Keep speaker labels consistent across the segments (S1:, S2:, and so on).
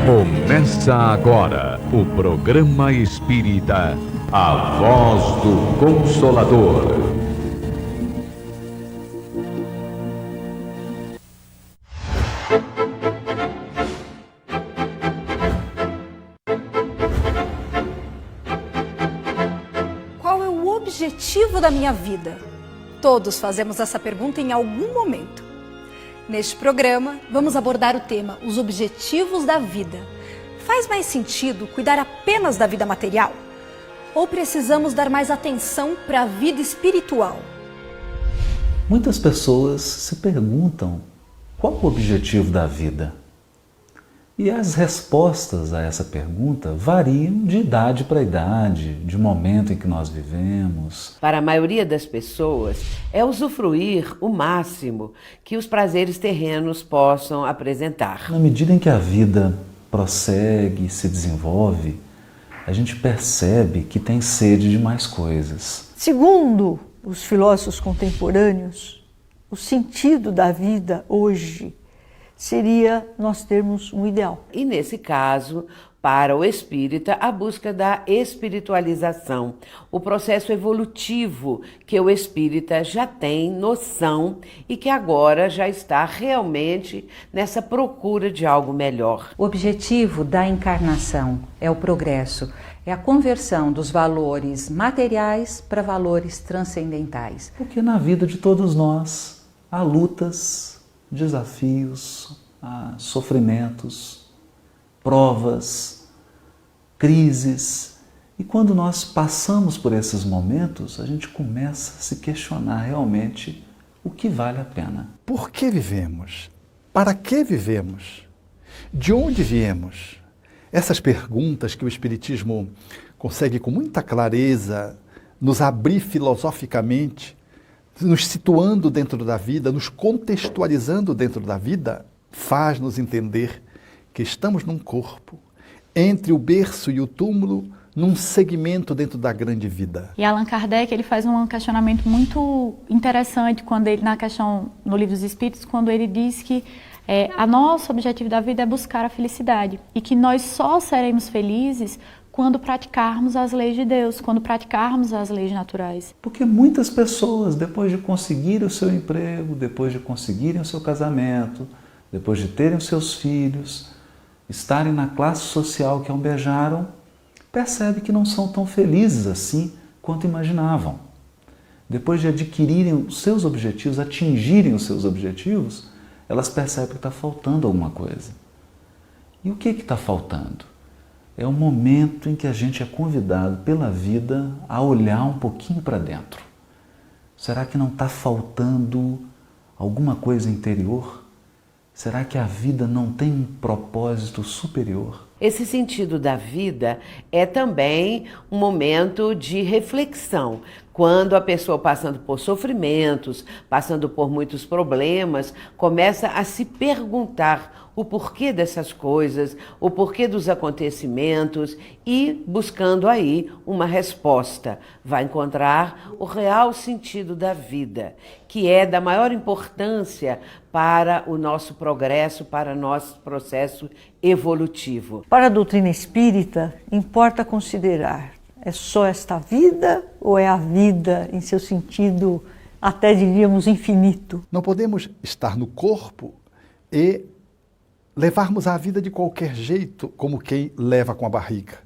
S1: Começa agora o programa espírita A Voz do Consolador.
S2: Qual é o objetivo da minha vida? Todos fazemos essa pergunta em algum momento. Neste programa, vamos abordar o tema Os Objetivos da Vida. Faz mais sentido cuidar apenas da vida material? Ou precisamos dar mais atenção para a vida espiritual?
S3: Muitas pessoas se perguntam qual o objetivo da vida? E as respostas a essa pergunta variam de idade para idade, de momento em que nós vivemos.
S4: Para a maioria das pessoas, é usufruir o máximo que os prazeres terrenos possam apresentar.
S3: Na medida em que a vida prossegue, se desenvolve, a gente percebe que tem sede de mais coisas.
S5: Segundo os filósofos contemporâneos, o sentido da vida hoje seria nós termos um ideal.
S4: E nesse caso, para o espírita, a busca da espiritualização, o processo evolutivo que o espírita já tem noção e que agora já está realmente nessa procura de algo melhor.
S6: O objetivo da encarnação é o progresso, é a conversão dos valores materiais para valores transcendentais.
S3: Porque na vida de todos nós há lutas, desafios, sofrimentos, provas, crises. E quando nós passamos por esses momentos, a gente começa a se questionar realmente o que vale a pena.
S7: Por que vivemos? Para que vivemos? De onde viemos? Essas perguntas que o Espiritismo consegue com muita clareza nos abrir filosoficamente, nos situando dentro da vida, nos contextualizando dentro da vida, faz-nos entender que estamos num corpo, entre o berço e o túmulo, num segmento dentro da grande vida.
S8: E Allan Kardec, ele faz um questionamento muito interessante quando ele, no Livro dos Espíritos, quando ele diz que a nosso objetivo da vida é buscar a felicidade e que nós só seremos felizes quando praticarmos as leis de Deus, quando praticarmos as leis naturais.
S3: Porque muitas pessoas, depois de conseguirem o seu emprego, depois de conseguirem o seu casamento, depois de terem os seus filhos, estarem na classe social que almejaram, percebem que não são tão felizes assim quanto imaginavam. Depois de adquirirem os seus objetivos, atingirem os seus objetivos, elas percebem que está faltando alguma coisa. E o que está faltando? É o momento em que a gente é convidado pela vida a olhar um pouquinho para dentro. Será que não está faltando alguma coisa interior? Será que a vida não tem um propósito superior?
S4: Esse sentido da vida é também um momento de reflexão. Quando a pessoa passando por sofrimentos, passando por muitos problemas, começa a se perguntar o porquê dessas coisas, o porquê dos acontecimentos e buscando aí uma resposta. Vai encontrar o real sentido da vida, que é da maior importância para o nosso progresso, para o nosso processo evolutivo.
S5: Para a doutrina espírita, importa considerar: é só esta vida ou é a vida em seu sentido, até diríamos, infinito?
S7: Não podemos estar no corpo e levarmos a vida de qualquer jeito, como quem leva com a barriga.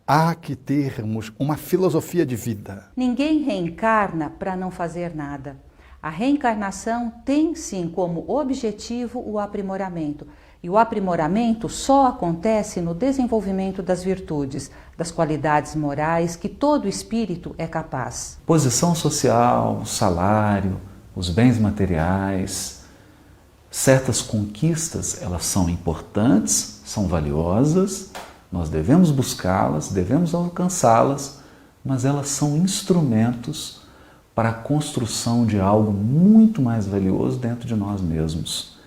S7: Há que termos uma filosofia de vida.
S6: Ninguém reencarna para não fazer nada. A reencarnação tem sim como objetivo o aprimoramento. E o aprimoramento só acontece no desenvolvimento das virtudes, das qualidades morais que todo espírito é capaz.
S3: Posição social, salário, os bens materiais, certas conquistas, elas são importantes, são valiosas, nós devemos buscá-las, devemos alcançá-las, mas elas são instrumentos para a construção de algo muito mais valioso dentro de nós mesmos.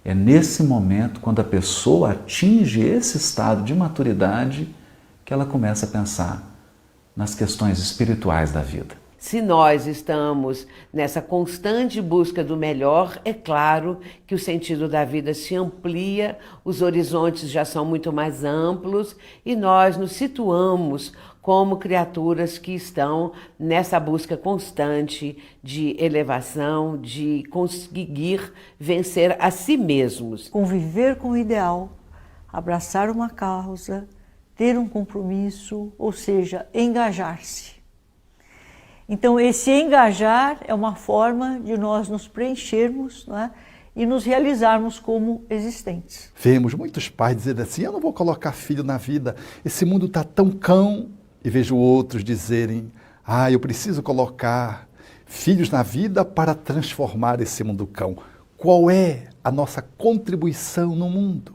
S3: É nesse momento, quando a pessoa atinge esse estado de maturidade, que ela começa a pensar nas questões espirituais da vida.
S4: Se nós estamos nessa constante busca do melhor, é claro que o sentido da vida se amplia, os horizontes já são muito mais amplos e nós nos situamos como criaturas que estão nessa busca constante de elevação, de conseguir vencer a si mesmos.
S5: Conviver com o ideal, abraçar uma causa, ter um compromisso, ou seja, engajar-se. Então, esse engajar é uma forma de nós nos preenchermos, não é? E nos realizarmos como existentes.
S7: Vemos muitos pais dizendo assim, eu não vou colocar filho na vida, esse mundo está tão cão. E vejo outros dizerem, eu preciso colocar filhos na vida para transformar esse mundo cão. Qual é a nossa contribuição no mundo?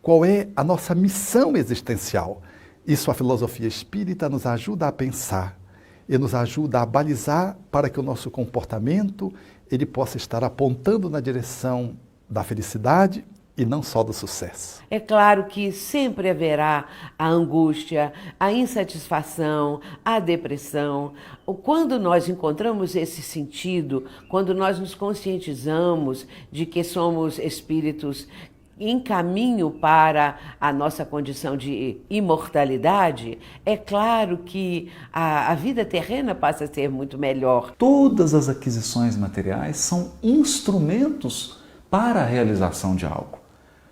S7: Qual é a nossa missão existencial? Isso a filosofia espírita nos ajuda a pensar e nos ajuda a balizar para que o nosso comportamento ele possa estar apontando na direção da felicidade e não só do sucesso.
S4: É claro que sempre haverá a angústia, a insatisfação, a depressão. Quando nós encontramos esse sentido, quando nós nos conscientizamos de que somos espíritos em caminho para a nossa condição de imortalidade, é claro que a vida terrena passa a ser muito melhor.
S3: Todas as aquisições materiais são instrumentos para a realização de algo.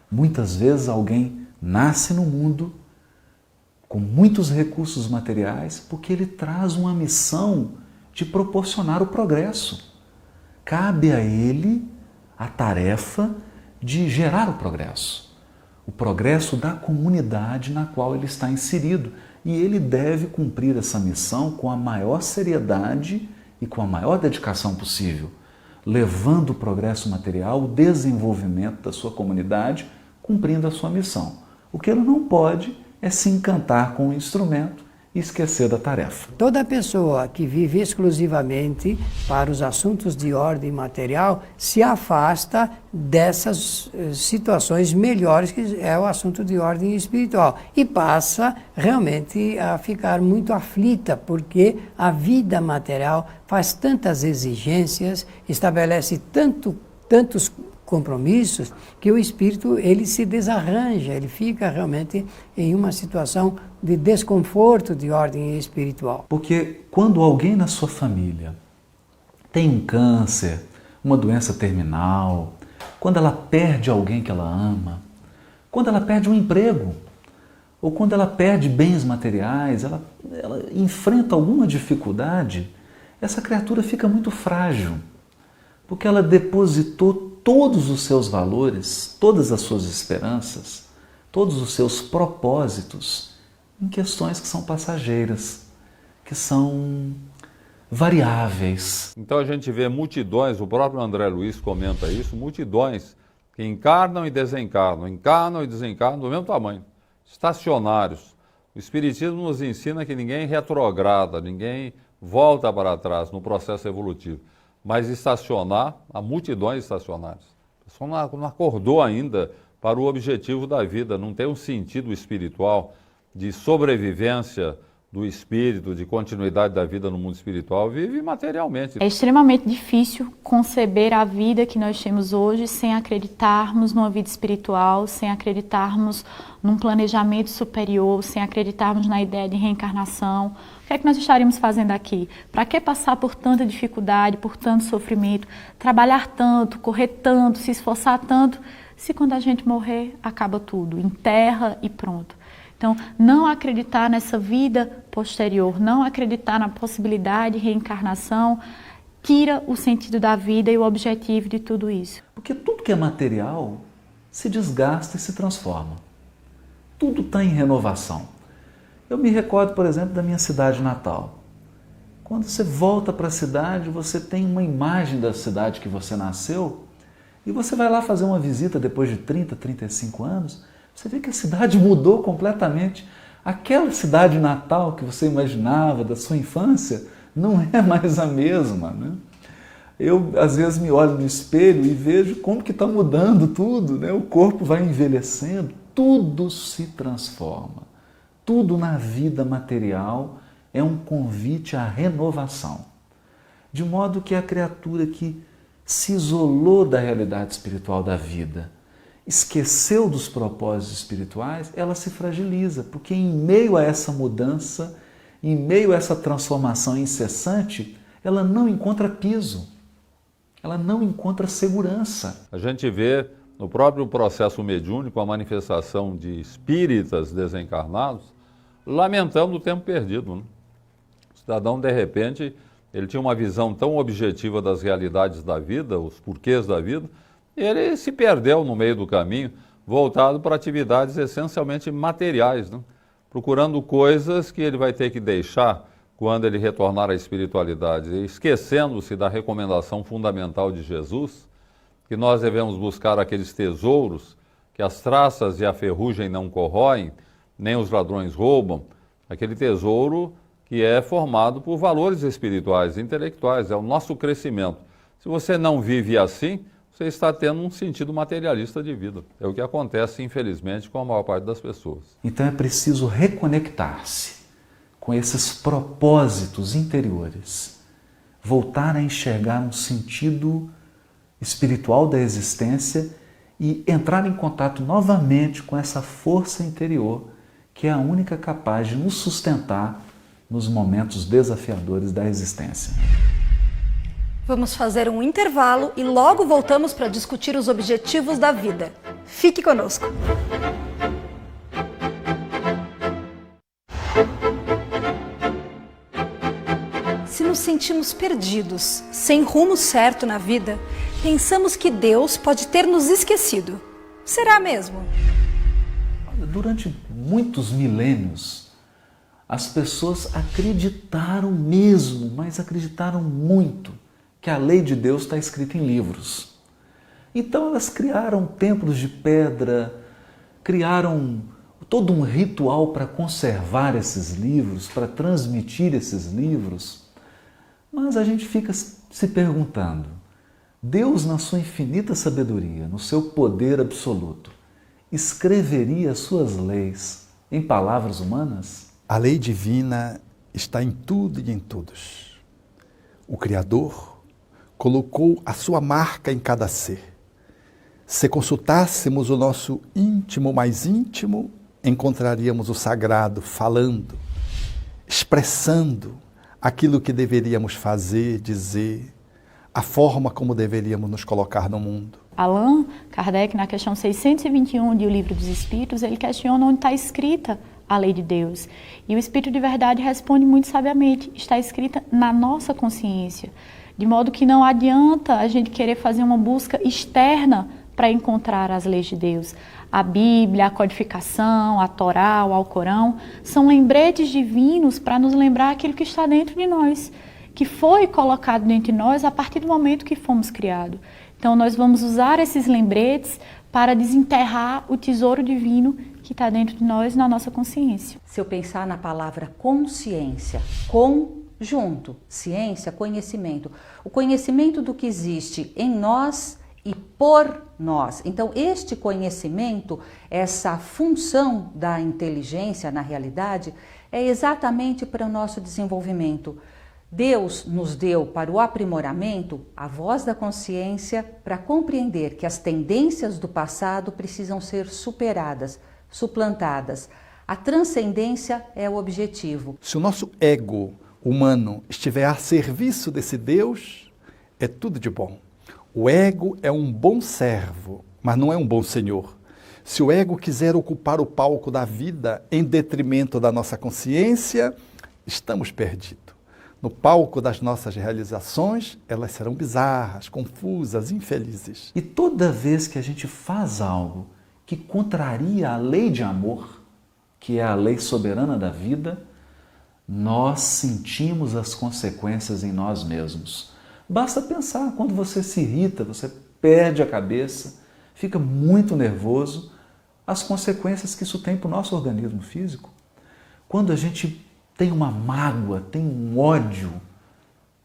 S3: Muitas vezes alguém nasce no mundo com muitos recursos materiais porque ele traz uma missão de proporcionar o progresso. Cabe a ele a tarefa de gerar o progresso da comunidade na qual ele está inserido. E ele deve cumprir essa missão com a maior seriedade e com a maior dedicação possível, levando o progresso material, o desenvolvimento da sua comunidade, cumprindo a sua missão. O que ele não pode é se encantar com o instrumento e esquecer da tarefa.
S9: Toda pessoa que vive exclusivamente para os assuntos de ordem material se afasta dessas situações melhores que é o assunto de ordem espiritual e passa realmente a ficar muito aflita porque a vida material faz tantas exigências, estabelece tantos compromissos que o espírito ele se desarranja, ele fica realmente em uma situação de desconforto de ordem espiritual.
S3: Porque quando alguém na sua família tem um câncer, uma doença terminal, quando ela perde alguém que ela ama, quando ela perde um emprego, ou quando ela perde bens materiais, ela enfrenta alguma dificuldade, essa criatura fica muito frágil, porque ela depositou todos os seus valores, todas as suas esperanças, todos os seus propósitos em questões que são passageiras, que são variáveis.
S10: Então a gente vê multidões, o próprio André Luiz comenta isso, multidões que encarnam e desencarnam do mesmo tamanho, estacionários. O Espiritismo nos ensina que ninguém retrograda, ninguém volta para trás no processo evolutivo. Mas estacionar, há multidões estacionárias. A pessoa não acordou ainda para o objetivo da vida, não tem um sentido espiritual de sobrevivência do espírito, de continuidade da vida no mundo espiritual, vive materialmente.
S8: É extremamente difícil conceber a vida que nós temos hoje sem acreditarmos numa vida espiritual, sem acreditarmos num planejamento superior, sem acreditarmos na ideia de reencarnação. O que é que nós estaríamos fazendo aqui? Para que passar por tanta dificuldade, por tanto sofrimento, trabalhar tanto, correr tanto, se esforçar tanto, se quando a gente morrer, acaba tudo, enterra e pronto. Então, não acreditar nessa vida posterior, não acreditar na possibilidade de reencarnação, tira o sentido da vida e o objetivo de tudo isso.
S3: Porque tudo que é material se desgasta e se transforma. Tudo está em renovação. Eu me recordo, por exemplo, da minha cidade natal. Quando você volta para a cidade, você tem uma imagem da cidade que você nasceu e você vai lá fazer uma visita depois de 30, 35 anos, você vê que a cidade mudou completamente. Aquela cidade natal que você imaginava da sua infância não é mais a mesma, né? Eu, às vezes, me olho no espelho e vejo como que está mudando tudo, né? O corpo vai envelhecendo, tudo se transforma. Tudo na vida material é um convite à renovação. de modo que a criatura que se isolou da realidade espiritual da vida, esqueceu dos propósitos espirituais, ela se fragiliza, porque em meio a essa mudança, em meio a essa transformação incessante, ela não encontra piso, ela não encontra segurança.
S10: A gente vê no próprio processo mediúnico a manifestação de espíritas desencarnados lamentando o tempo perdido, né? O cidadão, de repente, ele tinha uma visão tão objetiva das realidades da vida, os porquês da vida, e ele se perdeu no meio do caminho, voltado para atividades essencialmente materiais, né? Procurando coisas que ele vai ter que deixar quando ele retornar à espiritualidade, esquecendo-se da recomendação fundamental de Jesus, que nós devemos buscar aqueles tesouros que as traças e a ferrugem não corroem, nem os ladrões roubam, aquele tesouro que é formado por valores espirituais, intelectuais, é o nosso crescimento. Se você não vive assim, você está tendo um sentido materialista de vida. É o que acontece, infelizmente, com a maior parte das pessoas.
S3: Então é preciso reconectar-se com esses propósitos interiores, voltar a enxergar um sentido espiritual da existência e entrar em contato novamente com essa força interior que é a única capaz de nos sustentar nos momentos desafiadores da existência.
S2: Vamos fazer um intervalo e logo voltamos para discutir os objetivos da vida. Fique conosco! Se nos sentimos perdidos, sem rumo certo na vida, pensamos que Deus pode ter nos esquecido. Será mesmo?
S3: Durante muitos milênios, as pessoas acreditaram mesmo, mas acreditaram muito, que a lei de Deus está escrita em livros. Então elas criaram templos de pedra, criaram todo um ritual para conservar esses livros, para transmitir esses livros. Mas a gente fica se perguntando, Deus, na sua infinita sabedoria, no seu poder absoluto, escreveria as suas leis em palavras humanas?
S7: A lei divina está em tudo e em todos. O Criador colocou a sua marca em cada ser. Se consultássemos o nosso íntimo mais íntimo, encontraríamos o sagrado falando, expressando aquilo que deveríamos fazer, dizer, a forma como deveríamos nos colocar no mundo.
S8: Allan Kardec, na questão 621 de O Livro dos Espíritos, ele questiona onde está escrita a lei de Deus. E o Espírito de Verdade responde muito sabiamente, está escrita na nossa consciência. De modo que não adianta a gente querer fazer uma busca externa para encontrar as leis de Deus. A Bíblia, a codificação, a Torá, o Alcorão, são lembretes divinos para nos lembrar aquilo que está dentro de nós, que foi colocado dentro de nós a partir do momento que fomos criados. Então nós vamos usar esses lembretes para desenterrar o tesouro divino que está dentro de nós, na nossa consciência.
S6: Se eu pensar na palavra consciência, conjunto, ciência, conhecimento, o conhecimento do que existe em nós e por nós. Então, este conhecimento, essa função da inteligência na realidade, é exatamente para o nosso desenvolvimento. Deus nos deu para o aprimoramento a voz da consciência para compreender que as tendências do passado precisam ser superadas, suplantadas. A transcendência é o objetivo.
S7: Se o nosso ego humano estiver a serviço desse Deus, é tudo de bom. O ego é um bom servo, mas não é um bom senhor. Se o ego quiser ocupar o palco da vida em detrimento da nossa consciência, estamos perdidos. No palco das nossas realizações, elas serão bizarras, confusas, infelizes.
S3: E toda vez que a gente faz algo que contraria a lei de amor, que é a lei soberana da vida, nós sentimos as consequências em nós mesmos. Basta pensar, quando você se irrita, você perde a cabeça, fica muito nervoso, as consequências que isso tem para o nosso organismo físico. Quando a gente tem uma mágoa, tem um ódio,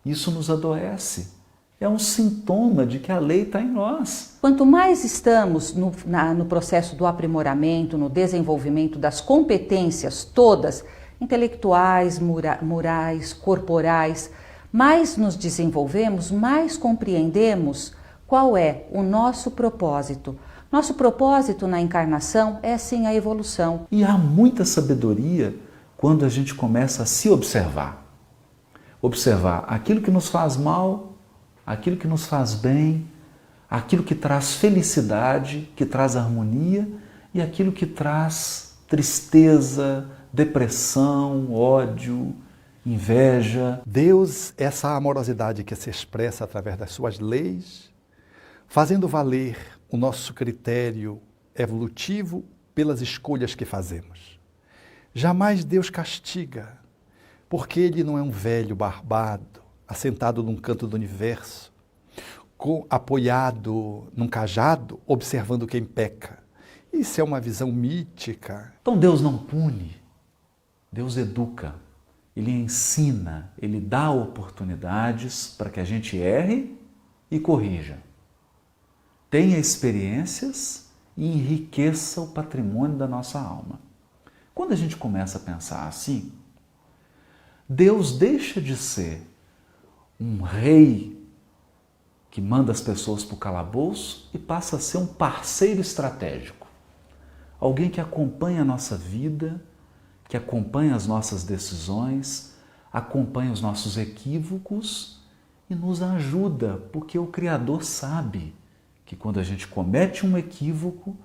S3: isso nos adoece. É um sintoma de que a lei está em nós.
S6: Quanto mais estamos no processo do aprimoramento, no desenvolvimento das competências todas, intelectuais, morais, corporais, mais nos desenvolvemos, mais compreendemos qual é o nosso propósito. Nosso propósito na encarnação é sim a evolução.
S3: E há muita sabedoria quando a gente começa a se observar. Observar aquilo que nos faz mal, aquilo que nos faz bem, aquilo que traz felicidade, que traz harmonia e aquilo que traz tristeza, depressão, ódio, inveja.
S7: Deus, essa amorosidade que se expressa através das suas leis, fazendo valer o nosso critério evolutivo pelas escolhas que fazemos. Jamais Deus castiga, porque Ele não é um velho barbado, assentado num canto do universo, apoiado num cajado, observando quem peca. Isso é uma visão mítica.
S3: Então Deus não pune, Deus educa, Ele ensina, Ele dá oportunidades para que a gente erre e corrija. Tenha experiências e enriqueça o patrimônio da nossa alma. Quando a gente começa a pensar assim, Deus deixa de ser um rei que manda as pessoas para o calabouço e passa a ser um parceiro estratégico. Alguém que acompanha a nossa vida, que acompanha as nossas decisões, acompanha os nossos equívocos e nos ajuda, porque o Criador sabe que quando a gente comete um equívoco,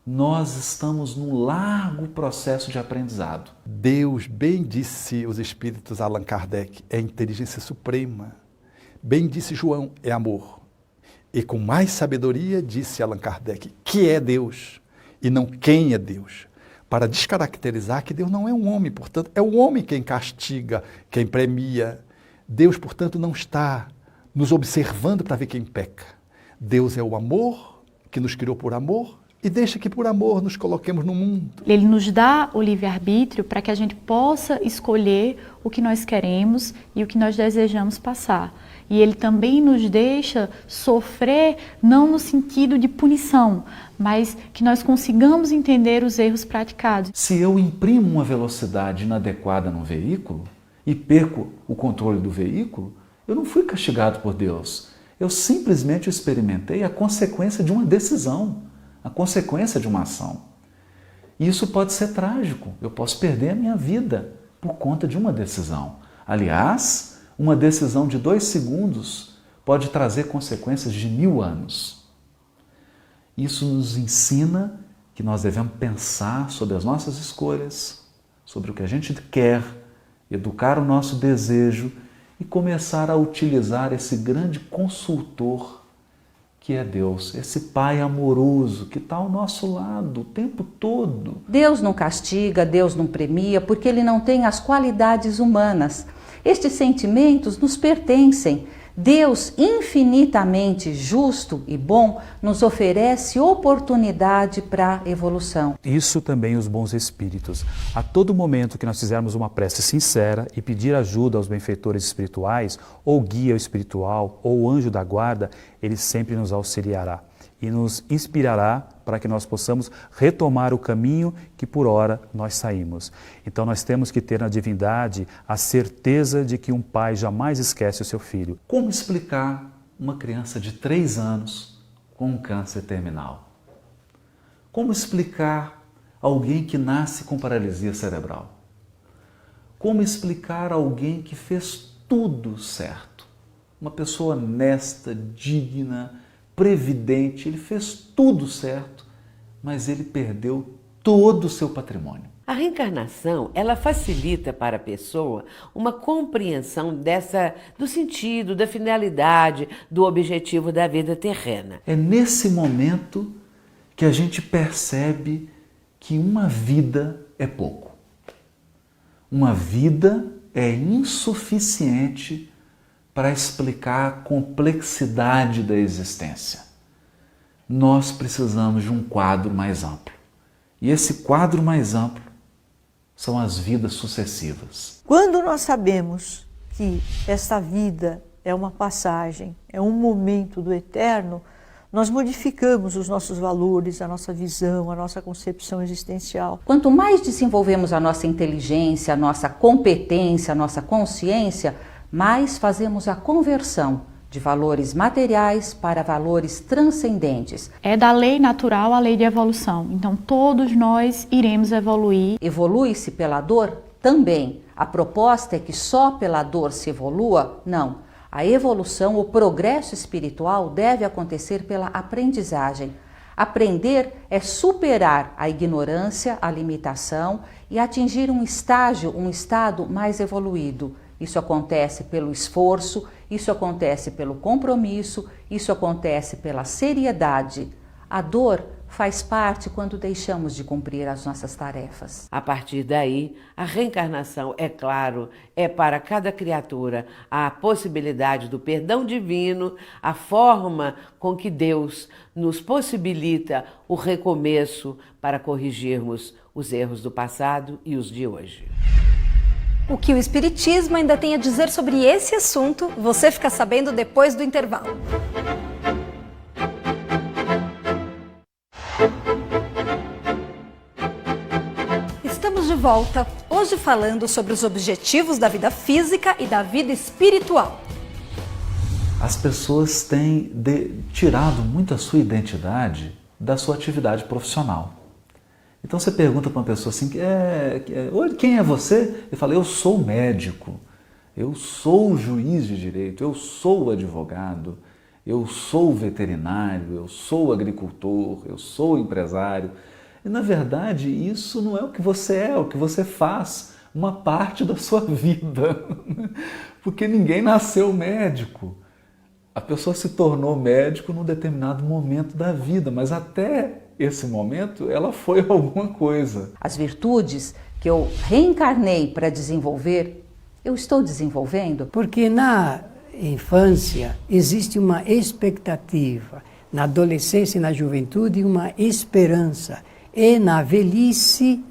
S3: nós estamos num largo processo de aprendizado.
S7: Deus, bem disse os espíritos Allan Kardec, é inteligência suprema. Bem disse João, é amor. E com mais sabedoria disse Allan Kardec, que é Deus e não quem é Deus. Para descaracterizar que Deus não é um homem, portanto, é o homem quem castiga, quem premia. Deus, portanto, não está nos observando para ver quem peca. Deus é o amor, que nos criou por amor, e deixa que por amor nos coloquemos no mundo.
S8: Ele nos dá o livre-arbítrio para que a gente possa escolher o que nós queremos e o que nós desejamos passar. E Ele também nos deixa sofrer, não no sentido de punição, mas que nós consigamos entender os erros praticados.
S3: Se eu imprimo uma velocidade inadequada num veículo e perco o controle do veículo, eu não fui castigado por Deus. Eu simplesmente experimentei a consequência de uma decisão, a consequência de uma ação. E isso pode ser trágico. Eu posso perder a minha vida por conta de uma decisão. Aliás, uma decisão de 2 segundos pode trazer consequências de 1000 anos. Isso nos ensina que nós devemos pensar sobre as nossas escolhas, sobre o que a gente quer, educar o nosso desejo e começar a utilizar esse grande consultor que é Deus, esse Pai amoroso que está ao nosso lado o tempo todo.
S6: Deus não castiga, Deus não premia, porque Ele não tem as qualidades humanas. Estes sentimentos nos pertencem. Deus, infinitamente justo e bom, nos oferece oportunidade para a evolução.
S11: Isso também os bons espíritos. A todo momento que nós fizermos uma prece sincera e pedir ajuda aos benfeitores espirituais, ou guia espiritual, ou anjo da guarda, ele sempre nos auxiliará e nos inspirará para que nós possamos retomar o caminho que por ora nós saímos. Então nós temos que ter na divindade a certeza de que um pai jamais esquece o seu filho.
S3: Como explicar uma criança de 3 anos com um câncer terminal? Como explicar alguém que nasce com paralisia cerebral? Como explicar alguém que fez tudo certo? Uma pessoa honesta, digna, previdente, ele fez tudo certo, mas ele perdeu todo o seu patrimônio.
S4: A reencarnação, ela facilita para a pessoa uma compreensão do sentido, da finalidade, do objetivo da vida terrena.
S3: É nesse momento que a gente percebe que uma vida é pouco. Uma vida é insuficiente para explicar a complexidade da existência. Nós precisamos de um quadro mais amplo. E esse quadro mais amplo são as vidas sucessivas.
S5: Quando nós sabemos que esta vida é uma passagem, é um momento do eterno, nós modificamos os nossos valores, a nossa visão, a nossa concepção existencial.
S6: Quanto mais desenvolvemos a nossa inteligência, a nossa competência, a nossa consciência, mais fazemos a conversão de valores materiais para valores transcendentes.
S8: É da lei natural a lei de evolução. Então, todos nós iremos evoluir.
S6: Evolui-se pela dor? Também. A proposta é que só pela dor se evolua? Não. A evolução, o progresso espiritual deve acontecer pela aprendizagem. Aprender é superar a ignorância, a limitação e atingir um estado mais evoluído. Isso acontece pelo esforço, isso acontece pelo compromisso, isso acontece pela seriedade. A dor faz parte quando deixamos de cumprir as nossas tarefas.
S4: A partir daí, a reencarnação, é claro, é para cada criatura a possibilidade do perdão divino, a forma com que Deus nos possibilita o recomeço para corrigirmos os erros do passado e os de hoje.
S2: O que o Espiritismo ainda tem a dizer sobre esse assunto, você fica sabendo depois do intervalo. Estamos de volta, hoje falando sobre os objetivos da vida física e da vida espiritual.
S3: As pessoas têm tirado muito a sua identidade da sua atividade profissional. Então você pergunta para uma pessoa assim, quem é você? Ele fala, eu sou médico, eu sou juiz de direito, eu sou advogado, eu sou veterinário, eu sou agricultor, eu sou empresário. E na verdade isso não é o que você é o que você faz uma parte da sua vida, porque ninguém nasceu médico. A pessoa se tornou médico num determinado momento da vida, mas até esse momento ela foi alguma coisa.
S6: As virtudes que eu reencarnei para desenvolver, eu estou desenvolvendo?
S9: Porque na infância existe uma expectativa, na adolescência e na juventude uma esperança. E na velhice,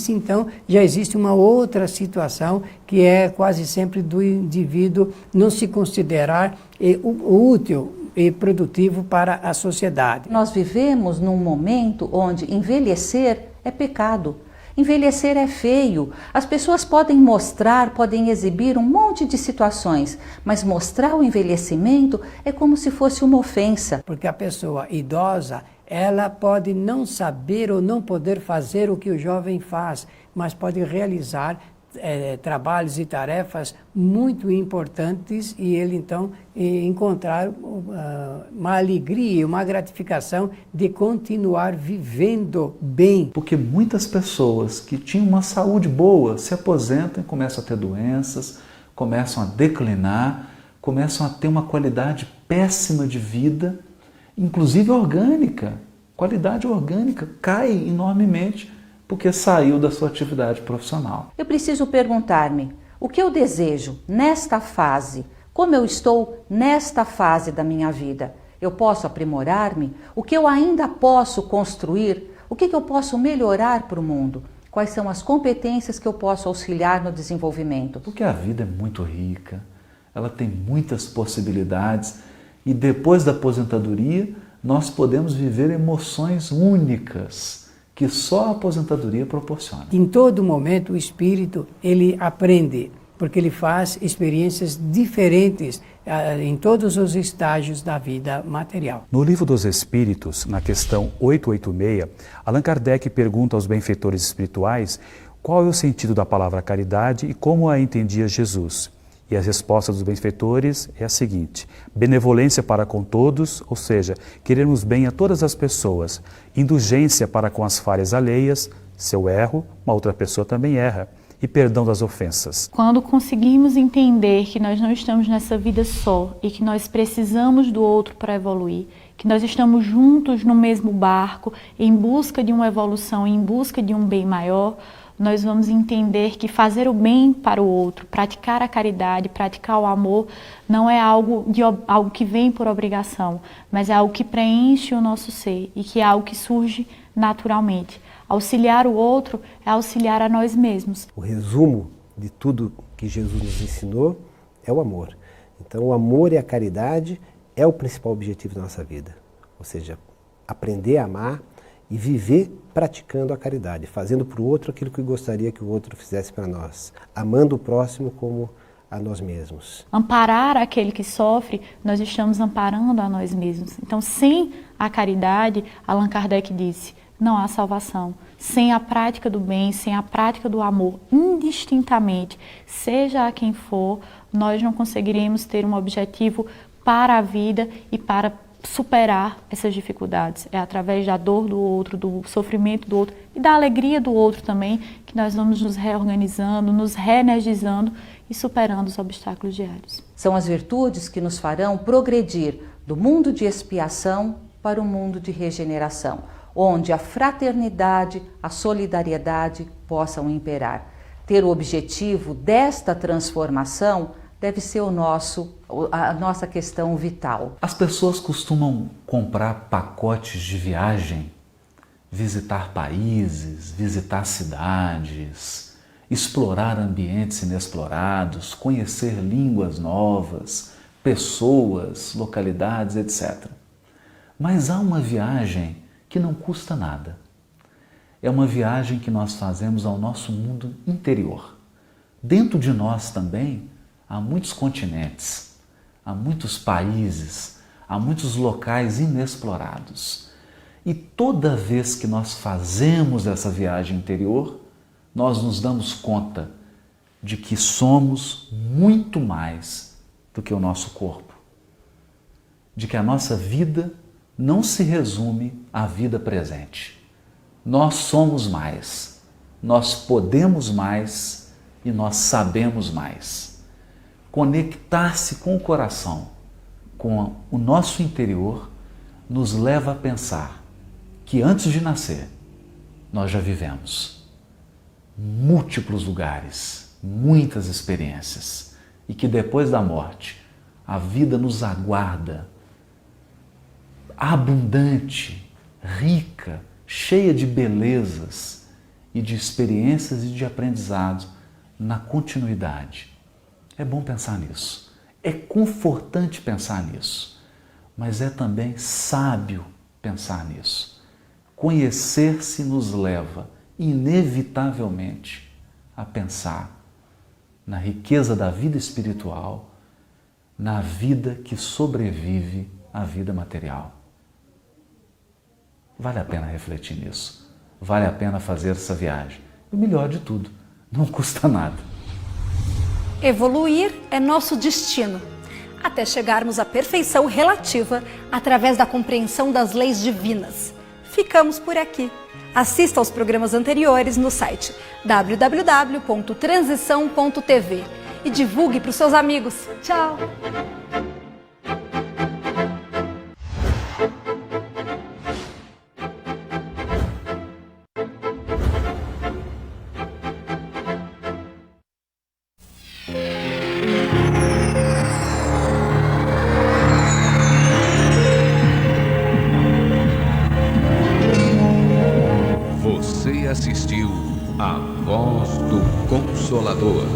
S9: então, já existe uma outra situação que é quase sempre do indivíduo não se considerar útil e produtivo para a sociedade.
S6: Nós vivemos num momento onde envelhecer é pecado. Envelhecer é feio. As pessoas podem mostrar, podem exibir um monte de situações, mas mostrar o envelhecimento é como se fosse uma ofensa.
S9: Porque a pessoa idosa, ela pode não saber ou não poder fazer o que o jovem faz, mas pode realizar trabalhos e tarefas muito importantes e ele então encontrar uma alegria, uma gratificação de continuar vivendo bem.
S3: Porque muitas pessoas que tinham uma saúde boa se aposentam e começam a ter doenças, começam a declinar, começam a ter uma qualidade péssima de vida, inclusive orgânica. Qualidade orgânica cai enormemente porque saiu da sua atividade profissional.
S6: Eu preciso perguntar-me, o que eu desejo nesta fase? Como eu estou nesta fase da minha vida? Eu posso aprimorar-me? O que eu ainda posso construir? O que eu posso melhorar para o mundo? Quais são as competências que eu posso auxiliar no desenvolvimento?
S3: Porque a vida é muito rica, ela tem muitas possibilidades e depois da aposentadoria nós podemos viver emoções únicas que só a aposentadoria proporciona.
S9: Em todo momento o espírito ele aprende, porque ele faz experiências diferentes em todos os estágios da vida material.
S11: No Livro dos Espíritos, na questão 886, Allan Kardec pergunta aos benfeitores espirituais qual é o sentido da palavra caridade e como a entendia Jesus. E a resposta dos benfeitores é a seguinte: benevolência para com todos, ou seja, querermos bem a todas as pessoas, indulgência para com as falhas alheias, se eu erro, uma outra pessoa também erra, e perdão das ofensas.
S8: Quando conseguimos entender que nós não estamos nessa vida só e que nós precisamos do outro para evoluir, que nós estamos juntos no mesmo barco, em busca de uma evolução, em busca de um bem maior, nós vamos entender que fazer o bem para o outro, praticar a caridade, praticar o amor, não é algo que vem por obrigação, mas é algo que preenche o nosso ser e que é algo que surge naturalmente. Auxiliar o outro é auxiliar a nós mesmos.
S12: O resumo de tudo que Jesus nos ensinou é o amor. Então o amor e a caridade é o principal objetivo da nossa vida. Ou seja, aprender a amar e viver praticando a caridade, fazendo para o outro aquilo que gostaria que o outro fizesse para nós, amando o próximo como a nós mesmos.
S8: Amparar aquele que sofre, nós estamos amparando a nós mesmos. Então, sem a caridade, Allan Kardec disse, não há salvação. Sem a prática do bem, sem a prática do amor, indistintamente, seja a quem for, nós não conseguiremos ter um objetivo para a vida e para superar essas dificuldades. É através da dor do outro, do sofrimento do outro e da alegria do outro também que nós vamos nos reorganizando, nos reenergizando e superando os obstáculos diários.
S6: São as virtudes que nos farão progredir do mundo de expiação para o mundo de regeneração, onde a fraternidade, a solidariedade possam imperar. Ter o objetivo desta transformação deve ser a nossa questão vital.
S3: As pessoas costumam comprar pacotes de viagem, visitar países, visitar cidades, explorar ambientes inexplorados, conhecer línguas novas, pessoas, localidades, etc. Mas há uma viagem que não custa nada. É uma viagem que nós fazemos ao nosso mundo interior. Dentro de nós também há muitos continentes, há muitos países, há muitos locais inexplorados. E toda vez que nós fazemos essa viagem interior, nós nos damos conta de que somos muito mais do que o nosso corpo. De que a nossa vida não se resume à vida presente. Nós somos mais, nós podemos mais e nós sabemos mais. Conectar-se com o coração, com o nosso interior, nos leva a pensar que antes de nascer, nós já vivemos múltiplos lugares, muitas experiências, e que depois da morte, a vida nos aguarda abundante, rica, cheia de belezas e de experiências e de aprendizado na continuidade. É bom pensar nisso, é confortante pensar nisso, mas é também sábio pensar nisso. Conhecer-se nos leva, inevitavelmente, a pensar na riqueza da vida espiritual, na vida que sobrevive à vida material. Vale a pena refletir nisso, vale a pena fazer essa viagem. E o melhor de tudo, não custa nada.
S2: Evoluir é nosso destino, até chegarmos à perfeição relativa através da compreensão das leis divinas. Ficamos por aqui. Assista aos programas anteriores no site www.transição.tv e divulgue para os seus amigos. Tchau!
S1: Você assistiu A Voz do Consolador.